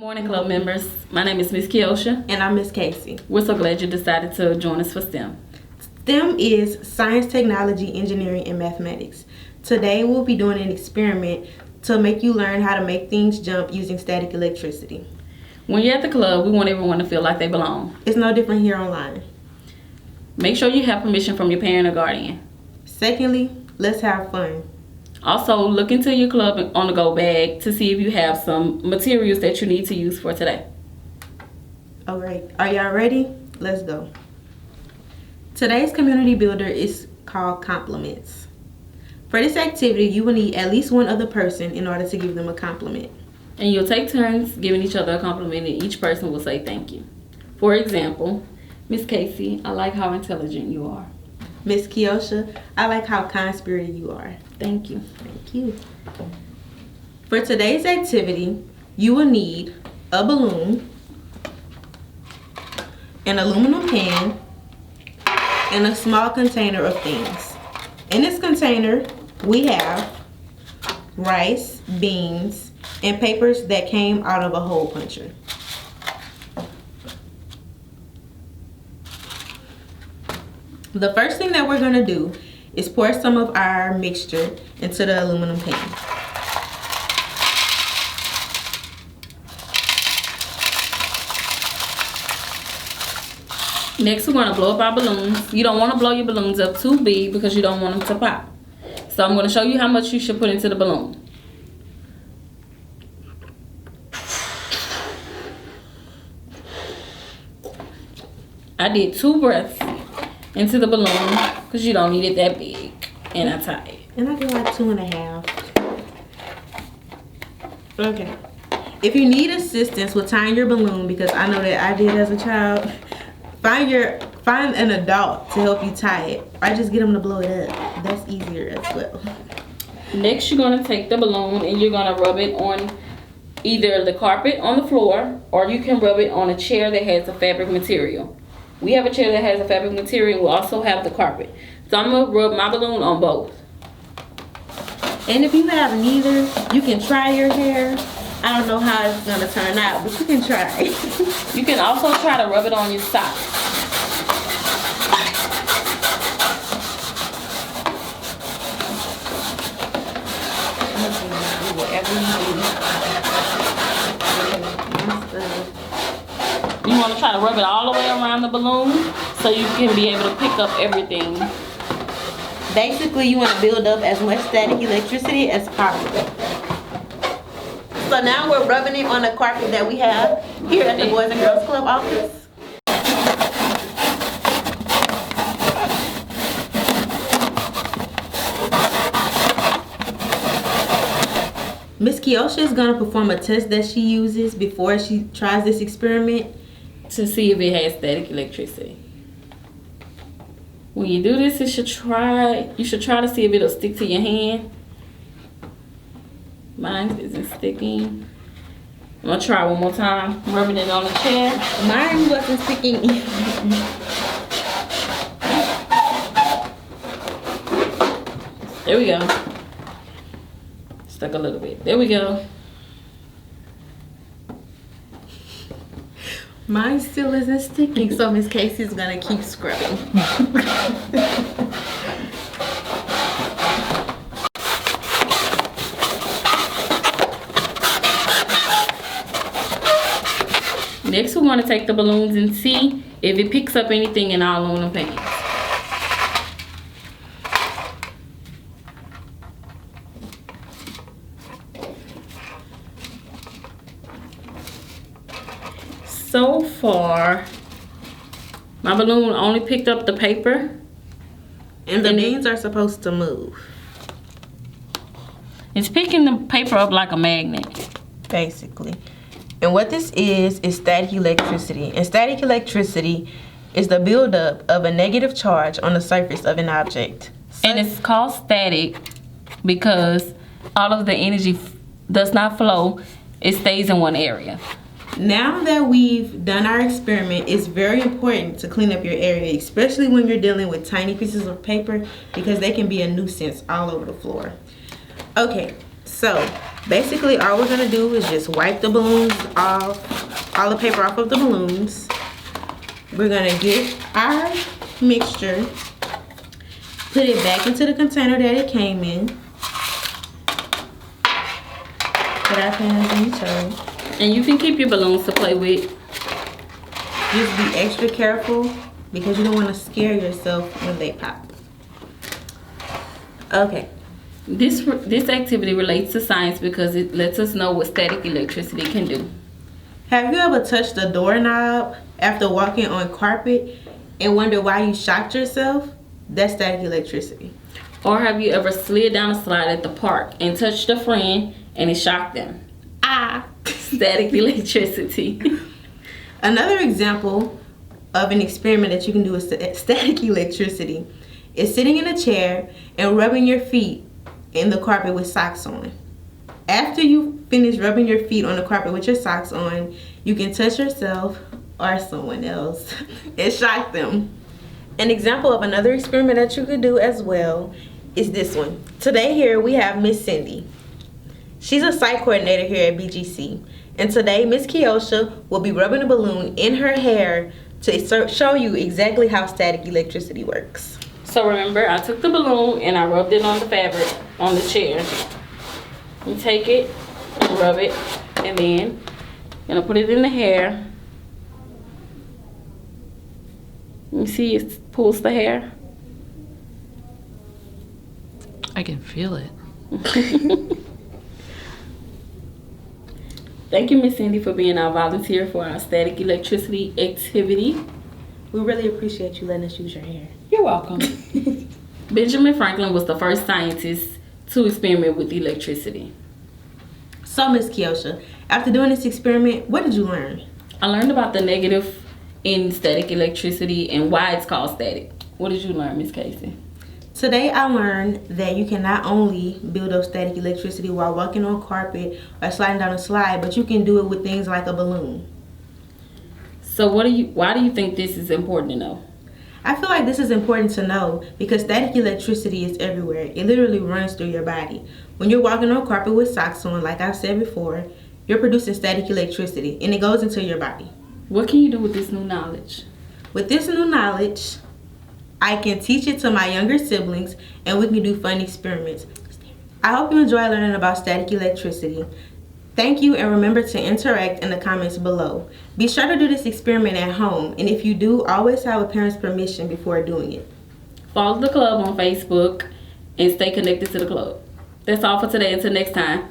Morning club members. My name is Miss Kiosha. And I'm Miss Casey. We're so glad you decided to join us for STEM. STEM is science, technology, engineering, and mathematics. Today we'll be doing an experiment to make you learn how to make things jump using static electricity. When you're at the club, we want everyone to feel like they belong. It's no different here online. Make sure you have permission from your parent or guardian. Secondly, let's have fun. Also, look into your club on the go bag to see if you have some materials that you need to use for today. Alright, are y'all ready? Let's go. Today's community builder is called compliments. For this activity, you will need at least one other person in order to give them a compliment. And you'll take turns giving each other a compliment and each person will say thank you. For example, Miss Casey, I like how intelligent you are. Miss Kiosha, I like how kind-spirited you are. Thank you. Thank you. For today's activity, you will need a balloon, an aluminum pan, and a small container of things. In this container, we have rice, beans, and papers that came out of a hole puncher. The first thing that we're going to do is pour some of our mixture into the aluminum pan. Next, we're going to blow up our balloons. You don't want to blow your balloons up too big because you don't want them to pop. So I'm going to show you how much you should put into the balloon. I did 2 breaths into the balloon because you don't need it that big, and I tied it. And I did like 2.5. Okay. If you need assistance with tying your balloon, because I know that I did as a child, find an adult to help you tie it, or just get them to blow it up. That's easier as well. Next, you're going to take the balloon and you're going to rub it on either the carpet on the floor, or you can rub it on a chair that has a fabric material. We have a chair that has a fabric material. We also have the carpet. So I'm going to rub my balloon on both. And if you have neither, you can try your hair. I don't know how it's going to turn out, but you can try. You can also try to rub it on your socks. You want to try to rub it all the way around the balloon so you can be able to pick up everything. Basically, you want to build up as much static electricity as possible. So now we're rubbing it on the carpet that we have here at the Boys and Girls Club office. Miss Kiosha is going to perform a test that she uses before she tries this experiment to see if it has static electricity. When you do this, you should try to see if it'll stick to your hand. Mine isn't sticking. I'm gonna try one more time, rubbing it on the chair. Mine wasn't sticking either. There we go. Stuck a little bit. There we go. Mine still isn't sticking, so Miss Casey's gonna keep scrubbing. Next, we're going to take the balloons and see if it picks up anything in our aluminum pans. So far, my balloon only picked up the paper. And the beans are supposed to move. It's picking the paper up like a magnet. Basically. And what this is static electricity. And static electricity is the buildup of a negative charge on the surface of an object. And it's called static because all of the energy does not flow. It stays in one area. Now that we've done our experiment, it's very important to clean up your area, especially when you're dealing with tiny pieces of paper, because they can be a nuisance all over the floor. Okay, so Basically, all we're gonna do is just wipe the balloons off, all the paper off of the balloons. We're gonna get our mixture, put it back into the container that it came in. Put our pans in turn. And you can keep your balloons to play with. Just be extra careful because you don't want to scare yourself when they pop. Okay. This activity relates to science because it lets us know what static electricity can do. Have you ever touched a doorknob after walking on carpet and wonder why you shocked yourself? That's static electricity. Or have you ever slid down a slide at the park and touched a friend and it shocked them? Static electricity. Another example of an experiment that you can do with static electricity is sitting in a chair and rubbing your feet in the carpet with socks on. After you finish rubbing your feet on the carpet with your socks on, you can touch yourself or someone else and shock them. An example of another experiment that you could do as well is this one. Today here we have Miss Cindy. She's a site coordinator here at BGC. And today Miss Kiosha will be rubbing a balloon in her hair to show you exactly how static electricity works. So remember, I took the balloon and I rubbed it on the fabric on the chair. You take it, rub it, and then you're gonna put it in the hair. You see it pulls the hair? I can feel it. Thank you, Miss Cindy, for being our volunteer for our static electricity activity. We really appreciate you letting us use your hair. You're welcome. Benjamin Franklin was the first scientist to experiment with electricity. So, Miss Kiosha, after doing this experiment, what did you learn? I learned about the negative in static electricity and why it's called static. What did you learn, Miss Casey? Today I learned that you can not only build up static electricity while walking on carpet or sliding down a slide, but you can do it with things like a balloon. So why do you think this is important to know? I feel like this is important to know because static electricity is everywhere. It literally runs through your body. When you're walking on carpet with socks on, like I've said before, you're producing static electricity and it goes into your body. What can you do with this new knowledge? With this new knowledge, I can teach it to my younger siblings and we can do fun experiments. I hope you enjoy learning about static electricity. Thank you, and remember to interact in the comments below. Be sure to do this experiment at home, and if you do, always have a parent's permission before doing it. Follow the club on Facebook and stay connected to the club. That's all for today. Until next time.